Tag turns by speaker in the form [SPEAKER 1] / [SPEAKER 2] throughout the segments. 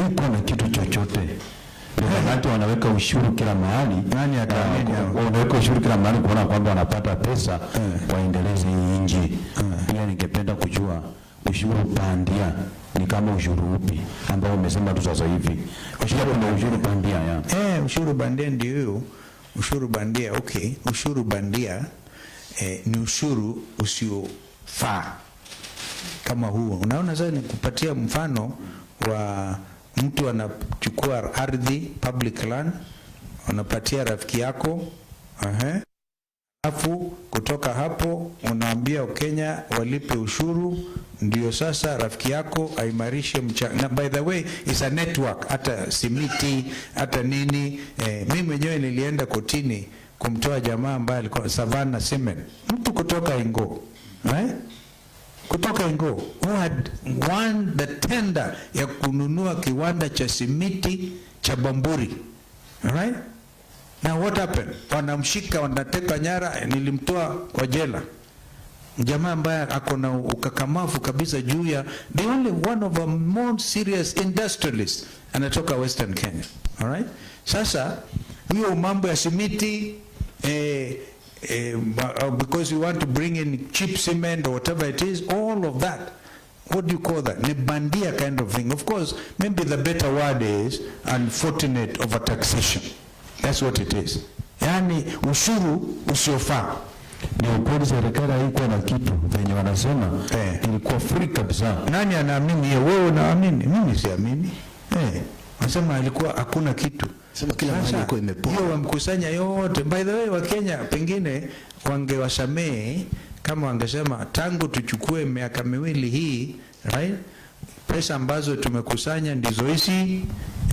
[SPEAKER 1] kuwa na kitu chochote. Wakati wanaweka ushuru kila mahali,
[SPEAKER 2] nani ataamini?
[SPEAKER 1] Wanaweka ushuru kila mahali kuona kwamba wanapata pesa waendeleze nchi. Pia ningependa kujua ushuru bandia ni kama ushuru upi ambao umesema tu sasa hivi? Kuna ushuru bandia ya.
[SPEAKER 2] Ushuru bandia ndio ushuru bandia. Okay, ushuru bandia ni ushuru usiofaa kama huo. Unaona sasa, nikupatia mfano wa mtu anachukua ardhi, public land, unapatia rafiki yako, alafu kutoka hapo unaambia Kenya walipe ushuru, ndio sasa rafiki yako aimarishe na by the way is a network, hata simiti hata nini. Mimi mwenyewe nilienda kotini kumtoa jamaa ambaye alikuwa Savannah Cement, mtu kutoka Ingo, kutoka Ingo, who had won the tender ya kununua kiwanda cha simiti cha Bamburi. Alright? Now what happened? Wanamshika, wanateka nyara, nilimtoa kwa jela. Jamaa ambaye ako na ukakamavu kabisa juu ya the only one of a more serious industrialist, anatoka Western Kenya. Alright? Sasa hiyo mambo ya simiti because you want to bring in cheap cement or whatever it is, all of that, what do you call that? Ni bandia kind of thing. Of course, maybe the better word is unfortunate overtaxation. That's what it is. Yani ushuru usiofaa.
[SPEAKER 1] Ni ukweli serikali haikuwa na kitu venye wanasema, ilikuwa free kabisa.
[SPEAKER 2] Nani anaamini hiyo? Wewe unaamini? Mimi siamini. Wanasema alikuwa hakuna kitu.
[SPEAKER 3] Sema kila mahali ilikuwa imepoa.
[SPEAKER 2] Hiyo wamkusanya yote. By the way, wa Kenya pengine wangewasamehe kama wangesema tangu tuchukue miaka miwili hii, right? Pesa ambazo tumekusanya ndizo hizi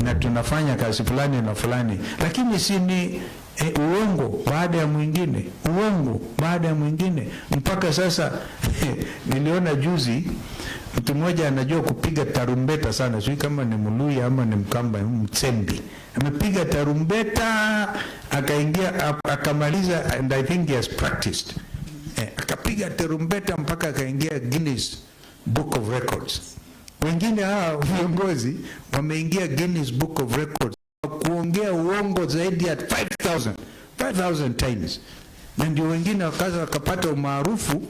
[SPEAKER 2] na tunafanya kazi fulani na fulani. Lakini si ni uongo baada ya mwingine, uongo baada ya mwingine. Mpaka sasa niliona juzi mtu mmoja anajua kupiga tarumbeta sana, sio kama ni Mluya ama ni Mkamba, Mtsembi. Amepiga tarumbeta, akaingia akamaliza, and I think he has practiced. Akapiga tarumbeta mpaka akaingia Guinness Book of Records. Wengine hao viongozi wameingia Guinness Book of Records kuongea uongo zaidi ya 5,000 times. Na ndio wengine wakaza wakapata umaarufu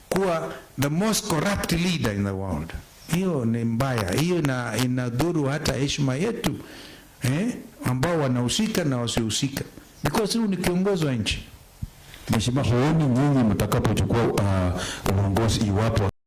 [SPEAKER 2] kuwa the most corrupt leader in the world. Hiyo ni mbaya. Hiyo inadhuru hata heshima yetu, ambao wanahusika na wasihusika, because huyu ni kiongozi wa nchi.
[SPEAKER 1] Mheshimiwa, huoni nyinyi mtakapochukua uongozi iwapo